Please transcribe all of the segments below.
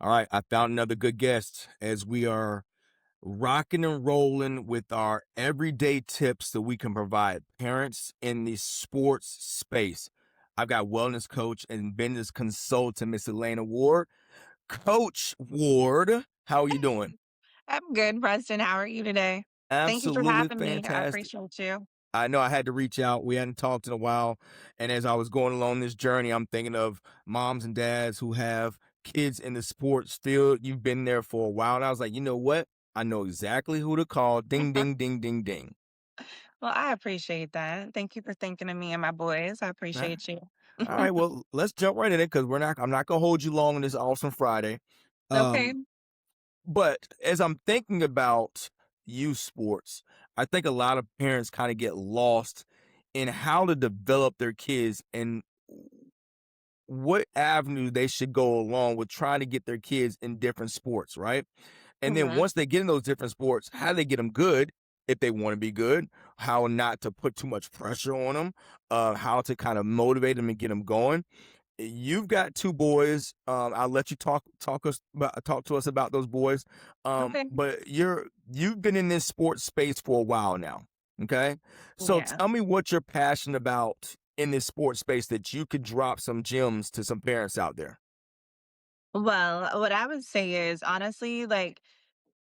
All right, I found another good guest as we are rocking and rolling with our everyday tips that we can provide parents in the sports space. I've got wellness coach and business consultant, Miss Elena Ward. Coach Ward, how are you doing? I'm good, Preston. How are you today? Thank you for Absolutely having me. I fantastic. appreciate you. I know I had to reach out. We hadn't talked in a while. And as I was going along this journey, I'm thinking of moms and dads who have kids in the sports field. You've been there for a while. And I was like, you know what? I know exactly who to call. Ding, ding, ding, ding, ding. Well, I appreciate that. Thank you for thinking of me and my boys. I Huh? appreciate you. All right. Well, let's jump right in it because I'm not gonna hold you long on this awesome Friday. Okay. Um, but as I'm thinking about youth sports, I think a lot of parents kind of get lost in how to develop their kids and what avenue they should go along with trying to get their kids in different sports, right? And then hmm once they get in those different sports, how do they get them good if they want to be good, how not to put too much pressure on them, how to kind of motivate them and get them going. You've got two boys. I'll let you talk to us about those boys. Okay. But you've been in this sports space for a while now. Okay. So Yeah. tell me what you're passionate about in this sports space that you could drop some gems to some parents out there. Well, what I would say is honestly,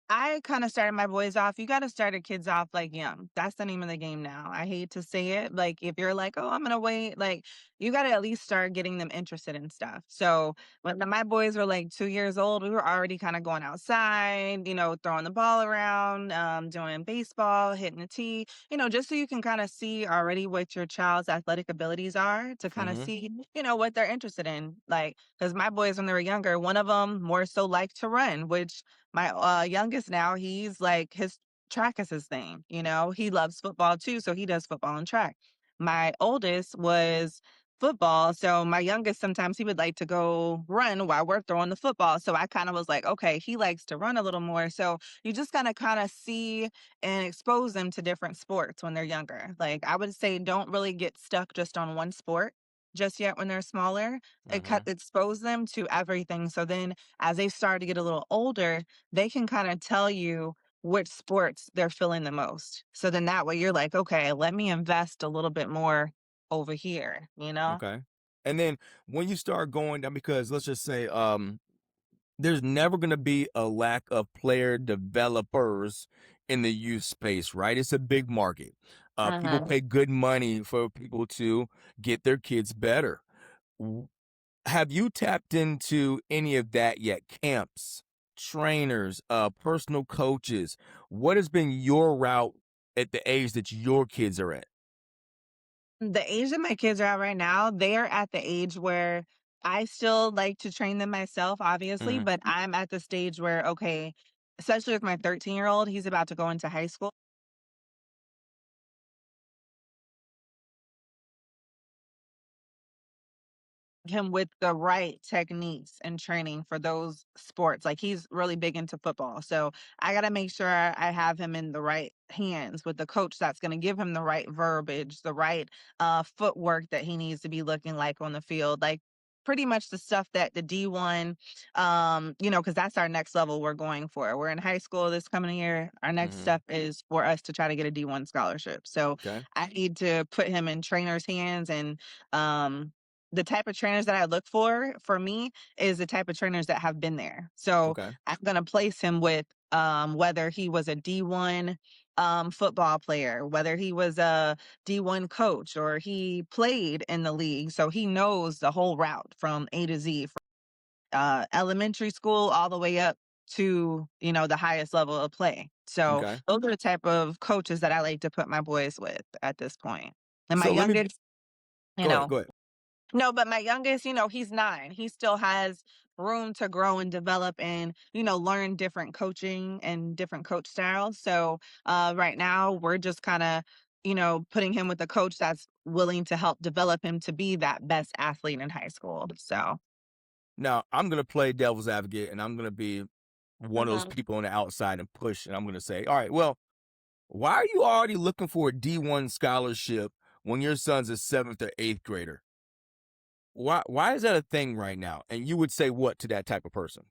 I kinda started my boys off you gotta start your kids off, young. That's the name of the game now. I hate to say it, if you're like, "Oh, I'm gonna wait," you gotta at least start getting them interested in stuff. So, when my boys were, 2 years old, we were already kinda going outside, throwing the ball around, doing baseball, hitting the tee, just so you can kinda see already what your child's athletic abilities are to kinda Hmm. see, what they're interested in. Because my boys, when they were younger, one of them more so liked to run, which my, youngest now, he's like his track is his thing, He loves football too, so he does football and track. My oldest was football, so my youngest, sometimes he would like to go run while we're throwing the football, so I kinda was like, "Okay, he likes to run a little more," so you just gotta kinda see and expose them to different sports when they're younger. I would say don't really get stuck just on one sport just yet when they're smaller. Hmm. Expose them to everything, so then as they start to get a little older, they can kinda tell you which sports they're feeling the most. So then that way you're like, "Okay, let me invest a little bit more over here," you know? Okay. And then when you start going down, because let's just say, there's never going to be a lack of player developers in the youth space, right? It's a big market. People Mhm. pay good money for people to get their kids better. W- Have you tapped into any of that yet? Camps, trainers, personal coaches. What has been your route at the age that your kids are at? The age that my kids are at right now, they are at the age where I still like to train them myself, obviously, Hmm. but I'm at the stage where, okay, especially with my 13-year-old, he's about to go into high school. Him with the right techniques and training for those sports. Like he's really big into football. So I got to make sure I have him in the right hands with the coach that's going to give him the right verbiage, the right footwork that he needs to be looking like on the field. Like pretty much the stuff that the D1, because that's our next level we're going for. We're in high school this coming year. Our next Hmm. step is for us to try to get a D1 scholarship. So Okay. I need to put him in trainers' hands and the type of trainers that I look for me, is the type of trainers that have been there. So Okay. I'm gonna place him with whether he was a D1 football player, whether he was a D1 coach, or he played in the league. So he knows the whole route from A to Z, from elementary school all the way up to, the highest level of play. So Okay. those are the type of coaches that I like to put my boys with at this point. And my So let me youngest, you go ahead. know, Go ahead. no, but my youngest, he's 9. He still has room to grow and develop and, learn different coaching and different coach styles. So, right now we're just kinda, putting him with a coach that's willing to help develop him to be that best athlete in high school. So Now, I'm gonna play devil's advocate, and I'm gonna be one of those Mhm. people on the outside and push, and I'm gonna say, "All right, well, why are you already looking for a D1 scholarship when your son's a 7th or 8th grader? Why is that a thing right now?" And you would say what to that type of person?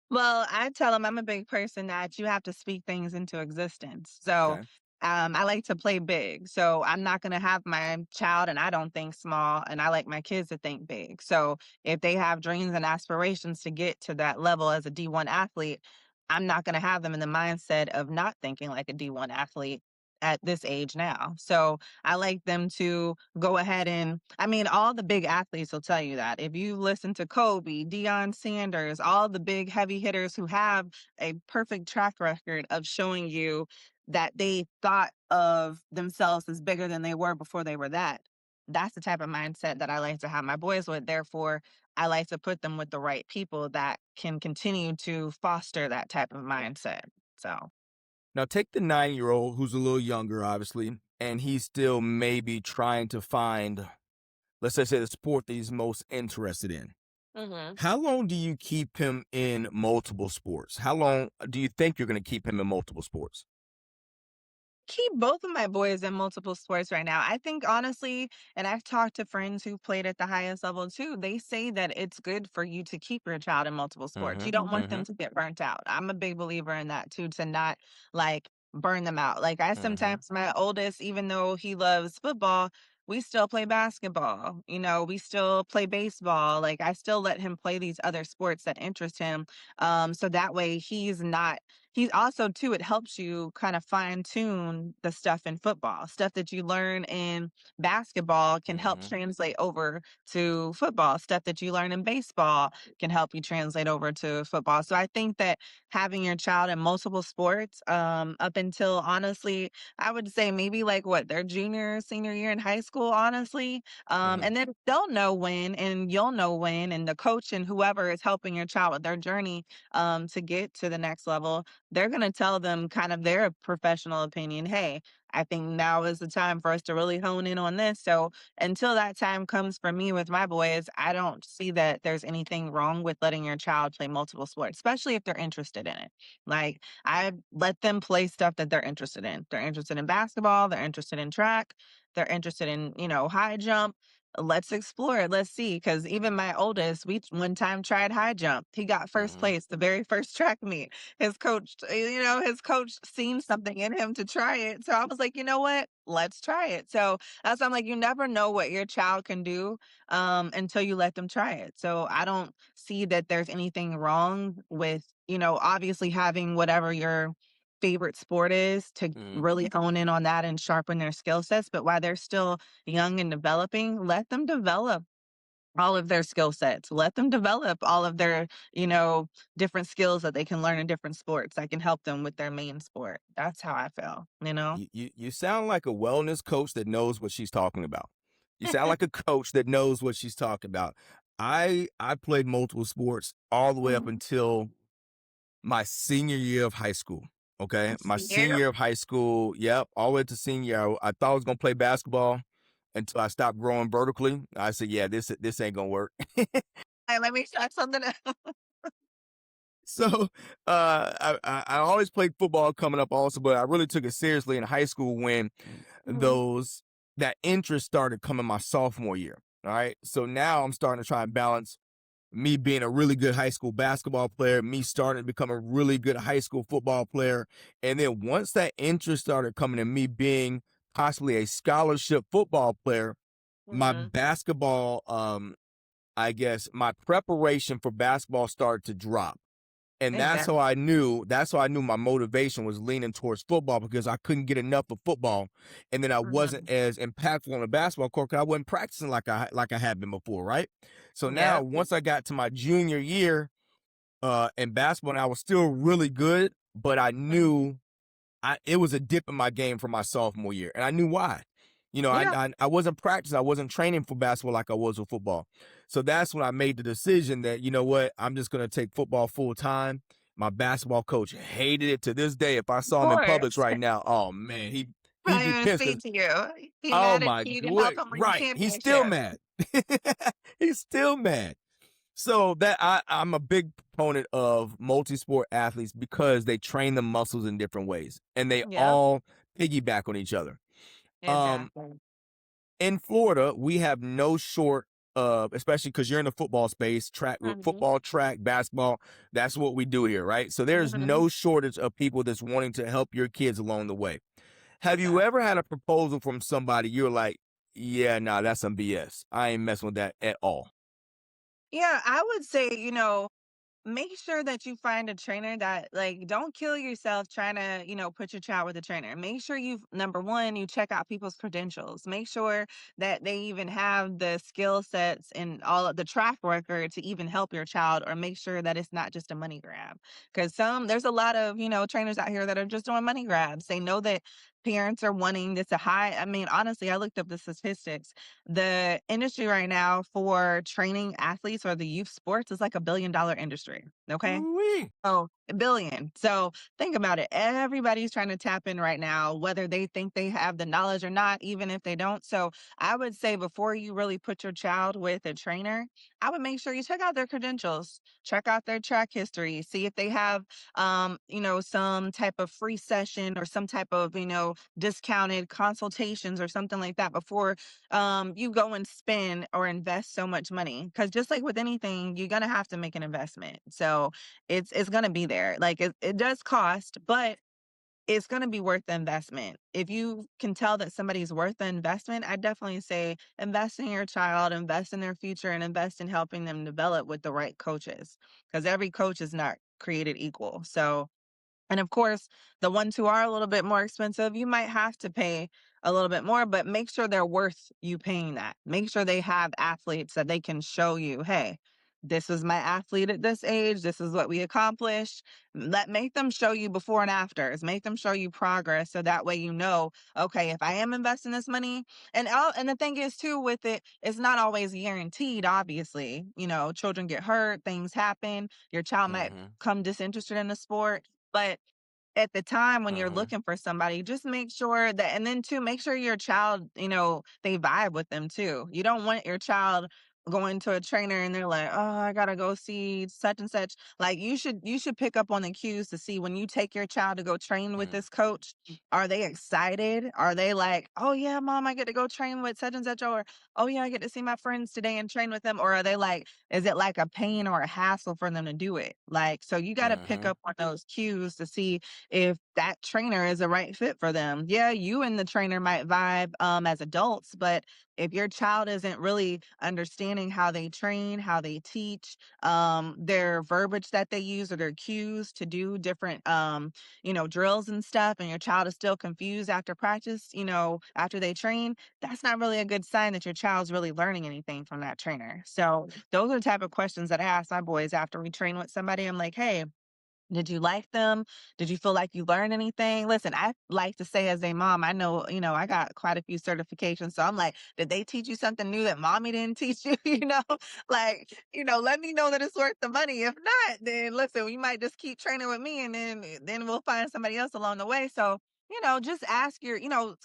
Well, I tell them I'm a big person that you have to speak things into existence. So, Okay. I like to play big. So, I'm not going to have my child and I don't think small, and I like my kids to think big. So, if they have dreams and aspirations to get to that level as a D1 athlete, I'm not going to have them in the mindset of not thinking like a D1 athlete at this age now. So, I like them to go ahead and, I mean, all the big athletes will tell you that. If you listen to Kobe, Deion Sanders, all the big heavy hitters who have a perfect track record of showing you that they thought of themselves as bigger than they were before they were that. That's the type of mindset that I like to have my boys with. Therefore, I like to put them with the right people that can continue to foster that type of mindset. So, Now take the 9-year-old who's a little younger, obviously, and he's still maybe trying to find, let's just say, the sport that he's most interested in. mhm. How long do you keep him in multiple sports? How long do you think you're going to keep him in multiple sports? Keep both of my boys in multiple sports right now. I think honestly, and I've talked to friends who played at the highest level too, they say that it's good for you to keep your child in multiple sports. You Mhm, don't want them mhm, to get burnt out. I'm a big believer in that too, to not like burn them out. Like I mhm, sometimes my oldest, even though he loves football, we still play basketball. We still play baseball. Like I still let him play these other sports that interest him. So that way he's also too, it helps you kind of fine tune the stuff in football. Stuff that you learn in basketball can help mhm, translate over to football. Stuff that you learn in baseball can help you translate over to football. So I think that having your child in multiple sports, up until honestly, I would say maybe like what their junior, senior year in high school, honestly. mhm, And then they'll know when, and you'll know when, and the coach and whoever is helping your child with their journey to get to the next level, they're going to tell them kind of their professional opinion. Hey, I think now is the time for us to really hone in on this. So until that time comes for me with my boys, I don't see that there's anything wrong with letting your child play multiple sports, especially if they're interested in it. Like I let them play stuff that they're interested in. They're interested in basketball, they're interested in track, they're interested in, high jump. Let's explore it. Let's see. Cause even my oldest, we one time tried high jump. He got first mhm. place the very first track meet. His coach seen something in him to try it. So I was like, you know what? Let's try it. So that's I'm like, you never know what your child can do until you let them try it. So I don't see that there's anything wrong with, obviously having whatever your favorite sport is to Mhm. really hone in on that and sharpen their skill sets. But while they're still young and developing, let them develop all of their skill sets. Let them develop all of their, different skills that they can learn in different sports that can help them with their main sport. That's how I feel. You sound like a wellness coach that knows what she's talking about. You sound like a coach that knows what she's talking about. I played multiple sports all the way up Mhm. until my senior year of high school. Okay, my See senior here? year of high school. Yep, all the way to senior year. I thought I was gonna play basketball until I stopped growing vertically. I said, "Yeah, this ain't gonna work." Hey, let me start something else. So I always played football coming up also, but I really took it seriously in high school when Mhm. those that interest started coming my sophomore year. All right. So now I'm starting to try and balance me being a really good high school basketball player, me starting to become a really good high school football player. And then once that interest started coming in me being possibly a scholarship football player, my Mhm. basketball, I guess my preparation for basketball started to drop. And Exactly. that's how I knew my motivation was leaning towards football because I couldn't get enough of football. And then I wasn't Mhm. as impactful on the basketball court because I wasn't practicing like I had been before, right? So now Yep. once I got to my junior year in basketball, and I was still really good, but I Mhm. knew it was a dip in my game from my sophomore year, and I knew why. Yeah. I wasn't practicing, I wasn't training for basketball like I was with football. So that's when I made the decision that you know what, I'm just going to take football full time. My basketball coach hated it to this day. If I Of saw him in Publix course. right now, oh man, he'd Probably be gonna pissed speak because to you. He oh mad at my you to help what him win right, he's still championships. mad. He's still mad. So that I'm a big proponent of multi-sport athletes because they train the muscles in different ways and they Yep. all piggyback on each other. Um, Exactly. in Florida, we have no short especially because you're in the football space, Mhm, football, track, basketball. That's what we do here, right? So there's mhm, no shortage of people that's wanting to help your kids along the way. Have you exactly. ever had a proposal from somebody you're like, yeah, nah, that's some BS. I ain't messing with that at all. Yeah, I would say, make sure that you find a trainer that like don't kill yourself trying to put your child with a trainer. Make sure you number one, you check out people's credentials. Make sure that they even have the skill sets and all of the track record to even help your child, or make sure that it's not just a money grab, because there's a lot of trainers out here that are just doing money grabs. They know that parents are wanting this a high. I mean, honestly, I looked up the statistics. The industry right now for training athletes or the youth sports is like $1 billion industry. Okay. Ooh-wee. Oh, a billion. So think about it. Everybody's trying to tap in right now, whether they think they have the knowledge or not, even if they don't. So I would say before you really put your child with a trainer, I would make sure you check out their credentials, check out their track history, see if they have, some type of free session or some type of, discounted consultations or something like that before you go and spend or invest so much money. Because just like with anything, you're gonna have to make an investment. So it's gonna be there. Like it does cost, but it's gonna be worth the investment. If you can tell that somebody's worth the investment, I definitely say invest in your child, invest in their future, and invest in helping them develop with the right coaches. Because every coach is not created equal. So and of course, the ones who are a little bit more expensive, you might have to pay a little bit more, but make sure they're worth you paying that. Make sure they have athletes that they can show you, hey, this was my athlete at this age. This is what we accomplished. Make them show you before and afters. Make them show you progress, so that way you know, okay, if I am investing this money, and the thing is too with it, it's not always guaranteed. Obviously, children get hurt, things happen. Your child might Mm-hmm. come disinterested in the sport, but at the time when you're Mm-hmm. looking for somebody, just make sure that, and then too, make sure your child, they vibe with them too. You don't want your child going to a trainer and they're like, "Oh, I gotta go see such and such." Like you should pick up on the cues to see when you take your child to go train with this coach, are they excited? Are they like, "Oh yeah, mom, I get to go train with such and such," or "Oh yeah, I get to see my friends today and train with them," or are they like, is it like a pain or a hassle for them to do it? Like, so you got to pick Mm-hmm. up on those cues to see if that trainer is a right fit for them. Yeah, you and the trainer might vibe as adults, but if your child isn't really understanding how they train, how they teach, their verbiage that they use or their cues to do different drills and stuff, and your child is still confused after practice, after they train, that's not really a good sign that your child's really learning anything from that trainer. So those are the type of questions that I ask my boys after we train with somebody. I'm like, hey, did you like them? Did you feel like you learned anything? Listen, I like to say as a mom, I know, I got quite a few certifications. So I'm like, did they teach you something new that mommy didn't teach you? Like, let me know that it's worth the money. If not, then listen, we might just keep training with me and then we'll find somebody else along the way. So, just ask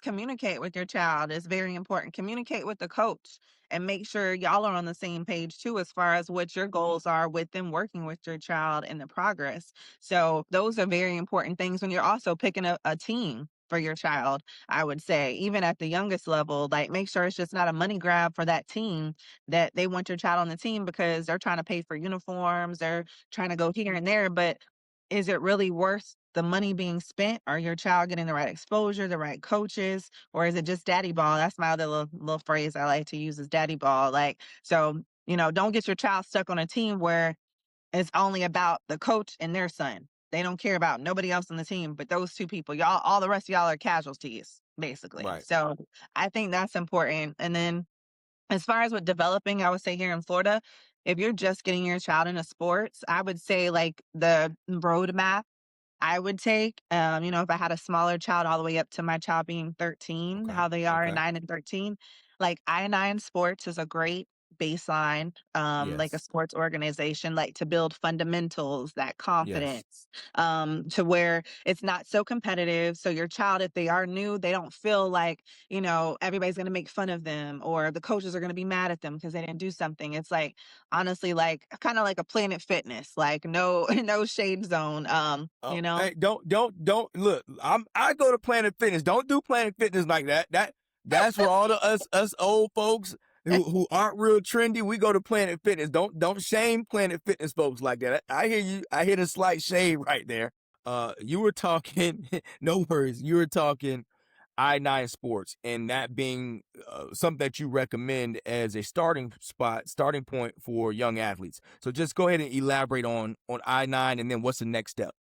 communicate with your child is very important. Communicate with the coach and make sure y'all are on the same page too, as far as what your goals are with them working with your child and the progress. So those are very important things when you're also picking a team for your child, I would say, even at the youngest level, like make sure it's just not a money grab for that team, that they want your child on the team because they're trying to pay for uniforms, they're trying to go here and there, but is it really worth the money being spent? Are your child getting the right exposure, the right coaches, or is it just daddy ball? That's my other little phrase I like to use is daddy ball. Like, so, don't get your child stuck on a team where it's only about the coach and their son. They don't care about nobody else on the team but those two people. Y'all, all the rest of y'all are casualties, basically. Right. So I think that's important. And then as far as with developing, I would say here in Florida, if you're just getting your child into sports, I would say like the roadmap I would take, if I had a smaller child all the way up to my child being 13, Okay. how they are in Okay. 9 and 13, like I-9 Sports is a great baseline, like a Yes. sports organization, like to build fundamentals, that Yes. confidence, to where it's not so competitive. So your child, if they are new, they don't feel like, everybody's going to make fun of them or the coaches are going to be mad at them because they didn't do something. It's like, honestly, like kind of like a Planet Fitness, like no, no shade zone, Oh, hey, don't look. I go to Planet Fitness. Don't do Planet Fitness like that. That's for all the us old folks. who aren't real trendy, we go to Planet Fitness. Don't shame Planet Fitness folks like that. I hear you. I hear the slight shade right there. You were talking, no worries. You were talking I-9 Sports, and that being something that you recommend as a starting point for young athletes. So just go ahead and elaborate on I-9, and then what's the next step?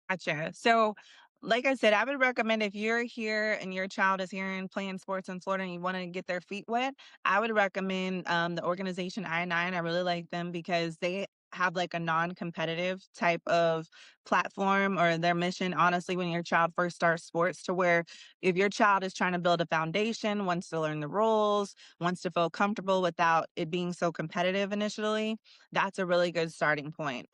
Gotcha. So, like I said, I would recommend if you're here and your child is here and playing sports in Florida and you want to get their feet wet, I would recommend the organization I9. I really like them because they have like a non-competitive type of platform or their mission honestly when your child first starts sports to where if your child is trying to build a foundation, wants to learn the rules, wants to feel comfortable without it being so competitive initially, that's a really good starting point.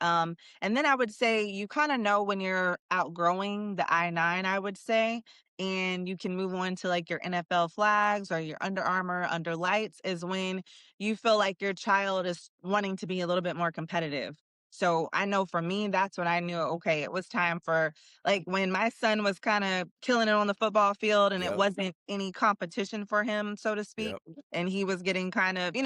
And then I would say you kind of know when you're outgrowing the I-9, I would say, and you can move on to like your NFL flags or your Under Armour under lights is when you feel like your child is wanting to be a little bit more competitive. So I know for me, that's when I knew, okay, it was time for like when my son was kind of killing it on the football field and it Yep, wasn't any competition for him, so to speak. yep, And he was getting kind of,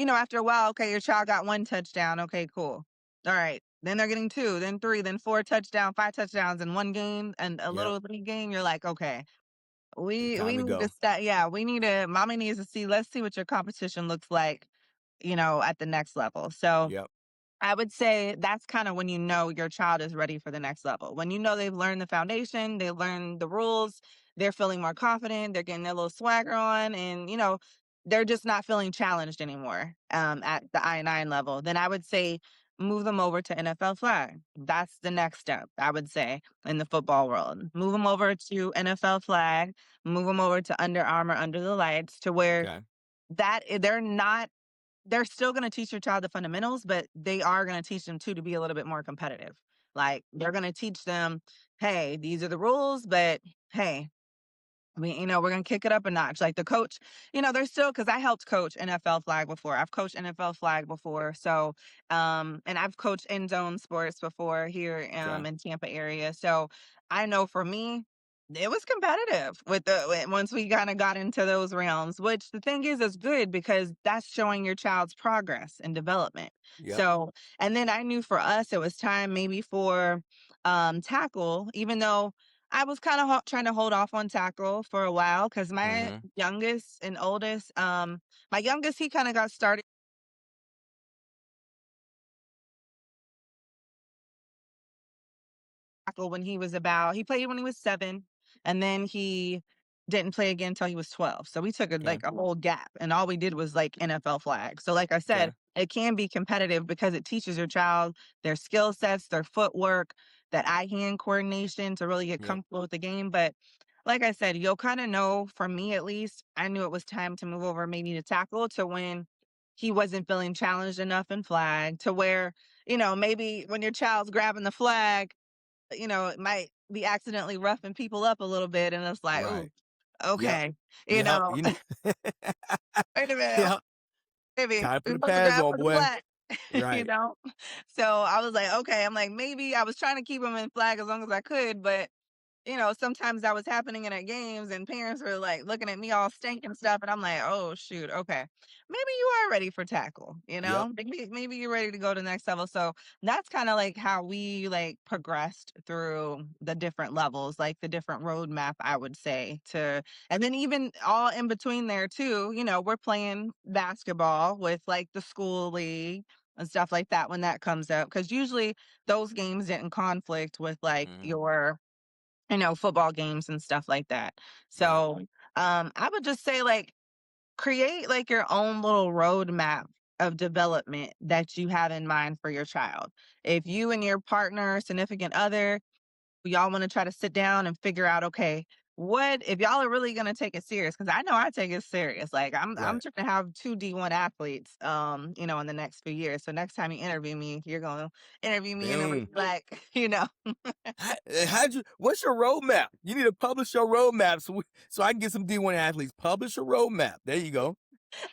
after a while, okay, your child got one touchdown. Okay, cool. All right. Then they're getting 2, then 3, then 4 touchdown, 5 touchdowns in one game and a yep. little league game. You're like, "Okay, we Time to need to go. start yeah, we need to mommy needs to see let's see what your competition looks like, at the next level." So, Yep, I would say that's kind of when you know your child is ready for the next level. When you know they've learned the foundation, they learned the rules, they're feeling more confident, they're getting their little swagger on, and they're just not feeling challenged anymore at the I-9 level. Then I would say move them over to NFL flag. That's the next step, I would say, in the football world. Move them over to NFL flag, move them over to Under Armour under the lights to where okay. they're still gonna teach your child the fundamentals, but they are gonna teach them too to be a little bit more competitive. Like, they're gonna teach them, "Hey, these are the rules, but hey, we're gonna kick it up a notch." Like the coach, they're still because I helped coach NFL flag before. I've coached NFL flag before. So, and I've coached end zone sports before here Okay. in Tampa area. So I know for me, it was competitive once we kind of got into those realms, which the thing is good because that's showing your child's progress and development. Yep. So, and then I knew for us it was time maybe for tackle, even though I was kind of trying to hold off on tackle for a while because my Mhm. youngest and oldest, my youngest, he kind of got started tackle when he played when he was 7, and then he didn't play again until he was 12. So we took a Okay. like a whole gap, and all we did was like NFL flag. So like I Okay. said, it can be competitive because it teaches your child their skill sets, their footwork, that eye-hand coordination to really get Yep. comfortable with the game. But like I said, you'll kind of know, for me at least, I knew it was time to move over maybe to tackle to when he wasn't feeling challenged enough in flag to where, maybe when your child's grabbing the flag, it might be accidentally roughing people up a little bit, and it's like, "Ooh, Right. Yep. okay," you Yep. know, "Wait a minute, Yep. baby, Time to we put the supposed to pads grab on, for the boy. flag," you Right. know? So, I was like, "Okay," I'm like, maybe I was trying to keep him in flag as long as I could, but sometimes that was happening in our games and parents were like looking at me all stank and stuff. And I'm like, oh shoot, okay. Maybe you are ready for tackle, Yep. Maybe you're ready to go to the next level. So that's kind of like how we like progressed through the different levels, like the different roadmap, I would say, to and then even all in between there too, we're playing basketball with like the school league and stuff like that when that comes up. Cause usually those games didn't conflict with like Mhm. your football games and stuff like that. Right. So, I would just say like create like your own little roadmap of development that you have in mind for your child. If you and your partner, significant other, y'all want to try to sit down and figure out, okay, what if y'all are really gonna take it serious? Because I know I take it serious. Like I'm Right. trying to have 2 D1 athletes, in the next few years. So next time you interview me, you're gonna interview me in a Boom. like, How'd you what's your roadmap? You need to publish your roadmap so I can get some D1 athletes. Publish a roadmap. There you go.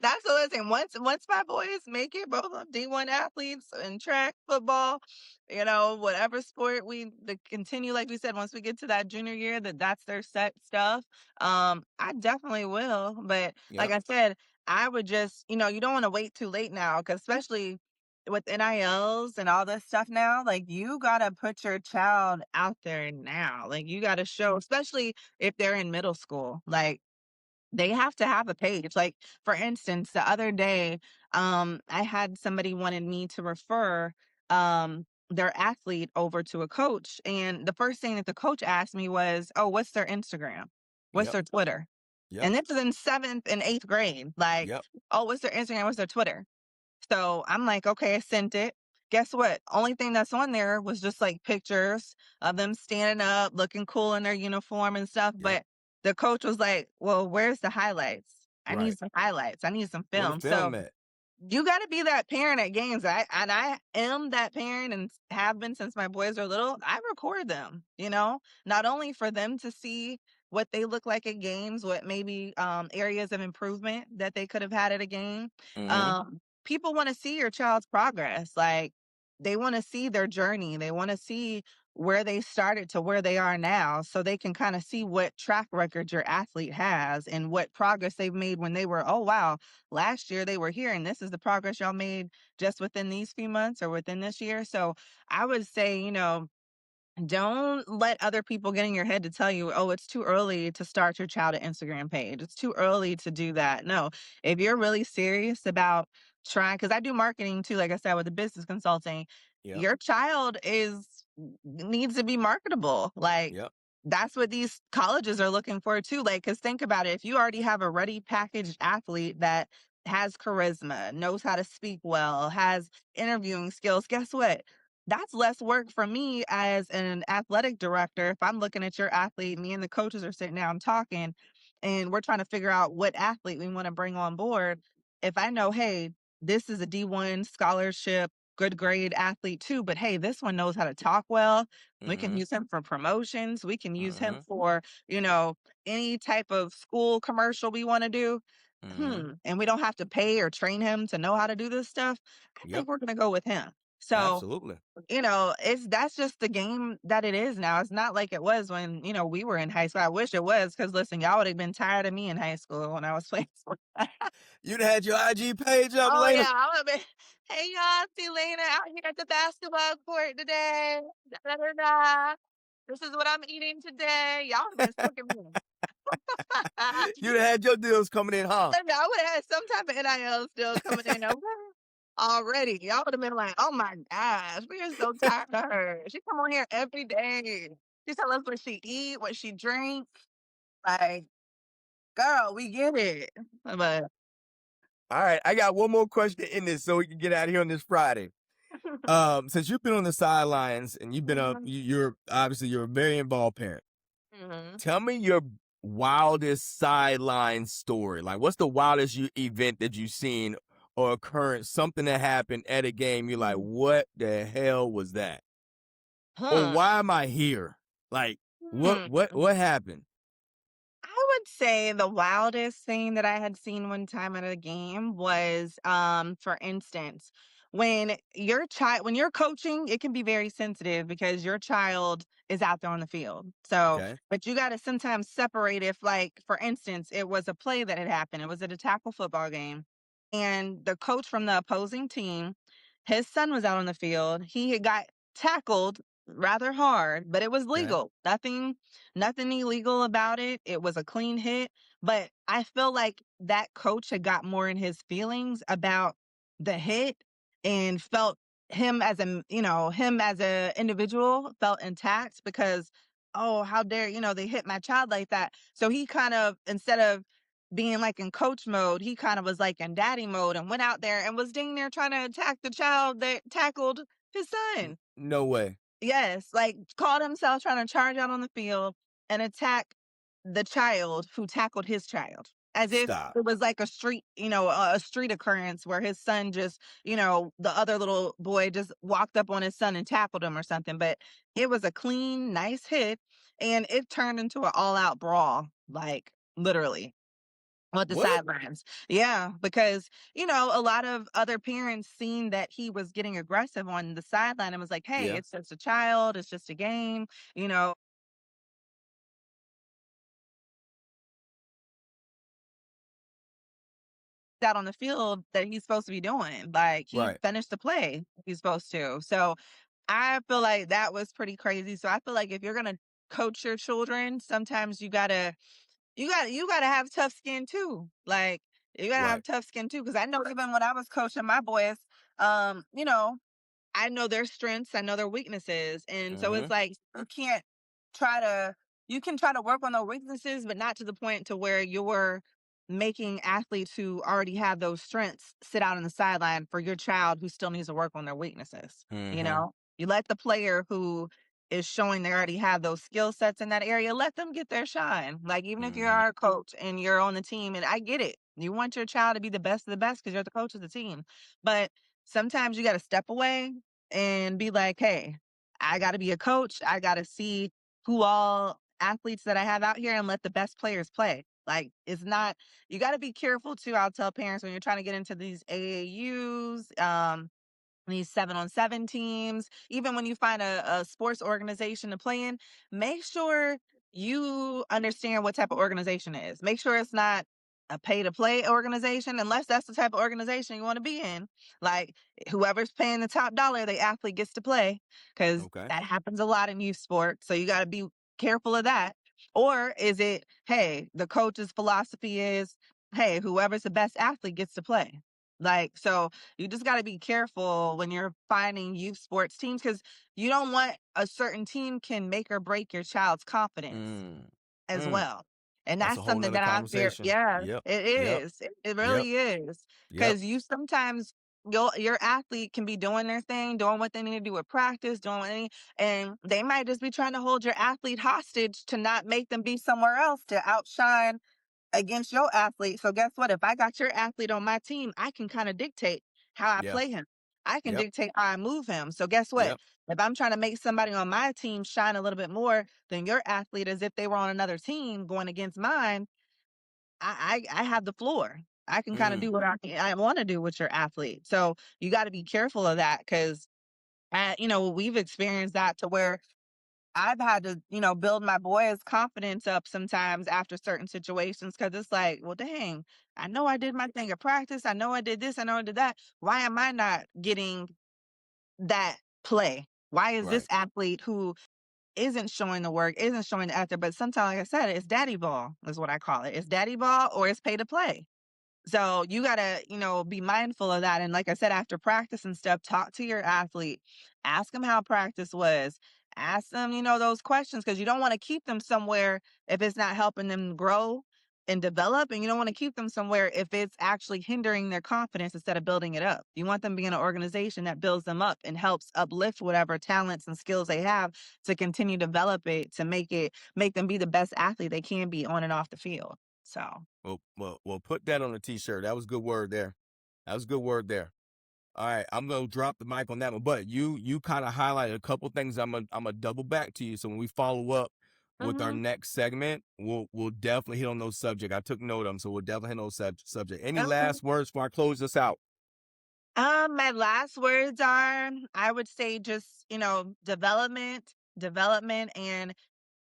That's the other thing. Once my boys make it, both of D1 athletes in track, football, whatever sport we continue, like we said, once we get to that junior year, that's their set stuff. I definitely will. But like Yep. I said, I would just, you don't want to wait too late now, because especially with NILs and all this stuff now, like you got to put your child out there now. Like you got to show, especially if they're in middle school, like they have to have a page. Like, for instance, the other day, I had somebody wanted me to refer their athlete over to a coach. And the first thing that the coach asked me was, "Oh, what's their Instagram? What's Yep. their Twitter?" Yep. And this is in seventh and eighth grade. Like, Yep. "Oh, what's their Instagram? What's their Twitter?" So I'm like, okay, I sent it. Guess what? Only thing that's on there was just like pictures of them standing up, looking cool in their uniform and stuff. Yep. But the coach was like, well, where's the highlights? I Right. need some highlights. I need some Where the film. So film at? you gotta be that parent at games. I am that parent and have been since my boys are little. I record them, not only for them to see what they look like at games, what maybe areas of improvement that they could have had at a game. Mhm. People want to see your child's progress. Like they want to see their journey. They want to see where they started to where they are now, so they can kind of see what track record your athlete has and what progress they've made when they were, oh wow, last year they were here and this is the progress y'all made just within these few months or within this year. So I would say, don't let other people get in your head to tell you, oh, it's too early to start your child an Instagram page. It's too early to do that. No, if you're really serious about trying, because I do marketing too, like I said, with the business consulting, Yep. your child needs to be marketable. Like Yep. that's what these colleges are looking for too. Like, because think about it, if you already have a ready packaged athlete that has charisma, knows how to speak well, has interviewing skills, guess what? That's less work for me as an athletic director. If I'm looking at your athlete, me and the coaches are sitting down talking, and we're trying to figure out what athlete we want to bring on board. If I know, hey, this is a D1 scholarship, good grade athlete too, but hey, this one knows how to talk well. We can Mhm. use him for promotions. We can use him Mhm. for, any type of school commercial we want to do. Mhm. And we don't have to pay or train him to know how to do this stuff. I Yep. think we're going to go with him. So, Absolutely. it's that's just the game that it is now. It's not like it was when, we were in high school. I wish it was, because listen, y'all would have been tired of me in high school when I was playing sports. You'd had your IG page up, Oh Lena. yeah, I would have been, hey y'all, it's Elena out here at the basketball court today. Da, da, da, da. This is what I'm eating today. Y'all would have been sick of me. You'd had your deals coming in, huh? I would have had some type of NIL still coming in over already. Y'all would have been like, "Oh my gosh, we are so tired of her. She come on here every day. She tell us what she eat, what she drink. Like, girl, we get it." But All right, I got one more question in this so we can get out of here on this Friday. Since you've been on the sidelines and you've been up, Mhm, you're obviously you're a very involved parent. mhm, Tell me your wildest sideline story. Like, what's the wildest event that you've seen or occurrence? Something that happened at a game. You're like, mhm. what the hell was that? Or Hmm. why am I here? Like, what Hmm. what what happened? I would say the wildest thing that I had seen one time at a game was, for instance, when you're coaching, it can be very sensitive because your child is out there on the field. So, Okay. but you got to sometimes separate if, like, for instance, it was a play that had happened. It was at a tackle football game, and the coach from the opposing team, his son was out on the field. He had got tackled rather hard, but it was Okay. legal. Nothing illegal about it. It was a clean hit, but I feel like that coach had got more in his feelings about the hit and felt him as a individual felt intact because, oh, how dare, they hit my child like that. So he kind of, instead of being like in coach mode, he kind of was like in daddy mode and went out there and was dang near trying to attack the child that tackled his son. No way. Yes, like, caught himself trying to charge out on the field and attack the child who tackled his child, as if Stop. it was like a street occurrence where his son just, the other little boy just walked up on his son and tackled him or something, but it was a clean, nice hit, and it turned into an all-out brawl, like, literally. On the What? sidelines. Yeah, because, a lot of other parents seen that he was getting aggressive on the sideline and was like, "Hey, Yeah. it's just a child, it's just a game," you know? out on the field that he's supposed to be doing. Like he Right. finished the play he's supposed to. So I feel like that was pretty crazy. So I feel like if you're gonna coach your children, sometimes you gotta have tough skin too. Like you gotta have Right. tough skin too. Cause I know even when I was coaching my boys, you know, I know their strengths, I know their weaknesses, and so it's Mhm. like you can't try to you can try to work on those weaknesses, but not to the point to where you're making athletes who already have those strengths sit out on the sideline for your child who still needs to work on their weaknesses, you Mhm. know? You let the player who is showing they already have those skill sets in that area, let them get their shine. Like even if you're Mhm. our coach and you're on the team, and I get it, you want your child to be the best of the best because you're the coach of the team. But sometimes you got to step away and be like, "Hey, I gotta be a coach. I gotta see who all athletes that I have out here and let the best players play." Like, it's not you gotta be careful too, I'll tell parents when you're trying to get into these AAUs, these 7-on-7 teams, even when you find a sports organization to play in, make sure you understand what type of organization it is. Make sure it's not a pay to play organization, unless that's the type of organization you want to be in. Like whoever's paying the top dollar, the athlete gets to play because Okay. that happens a lot in youth sports. So you got to be careful of that. Or is it, hey, the coach's philosophy is, hey, whoever's the best athlete gets to play? Like, so you just got to be careful when you're finding youth sports teams because you don't want a certain team can make or break your child's confidence Mm. as Mm. well. And That's that's a whole something nother that I fear. conversation. Yeah, Yep. it Yep. is. It Yep. really is. Yep. Because you sometimes your athlete can be doing their thing, doing what they need to do with practice, doing what they, and they might just be trying to hold your athlete hostage to not make them be somewhere else to outshine against your athlete. So guess what? If I got your athlete on my team, I can kind of dictate how I Yeah. play him. I can Yep. dictate how I move him. So guess what? Yep. If I'm trying to make somebody on my team shine a little bit more than your athlete as if they were on another team going against mine, I have the floor. I can kind of do Mm. what I want to do with your athlete. So you got to be careful of that because we've experienced that to where I've had to, build my boys' confidence up sometimes after certain situations because it's like, well, dang, I know I did my thing at practice. I know I did this. I know I did that. Why am I not getting that play? Why is this Right. athlete who isn't showing the work, isn't showing the effort? But sometimes, like I said, it's daddy ball, is what I call it. It's daddy ball or it's pay to play. So you gotta, be mindful of that. And like I said, after practice and stuff, talk to your athlete, ask them how practice was, ask them, those questions because you don't want to keep them somewhere if it's not helping them grow and develop, and you don't want to keep them somewhere if it's actually hindering their confidence instead of building it up. You want them to be in an organization that builds them up and helps uplift whatever talents and skills they have to continue to develop it to make them be the best athlete they can be on and off the field. So. Well, put that on a t-shirt. That was a good word there. That was a good word there. All right, I'm gonna drop the mic on that one. But you kind of highlighted a couple things. I'm gonna double back to you. So when we follow up with our Mhm. next segment, we'll definitely hit on those subjects. I took note of them, so we'll definitely hit on those subject. Any Okay. last words before I close this out? My last words are, I would say just, development and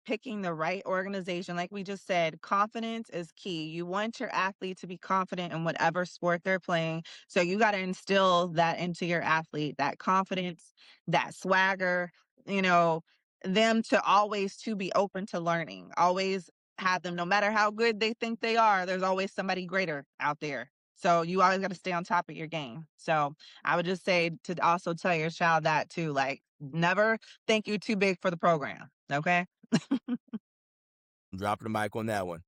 picking the right organization. Like we just said, confidence is key. You want your athlete to be confident in whatever sport they're playing. So you got to instill that into your athlete, that confidence, that swagger, you know, them to always to be open to learning. Always have them, no matter how good they think they are, there's always somebody greater out there. So you always got to stay on top of your game. So I would just say to also tell your child that too, like never think you're too big for the program. Okay. I'm dropping the mic on that one.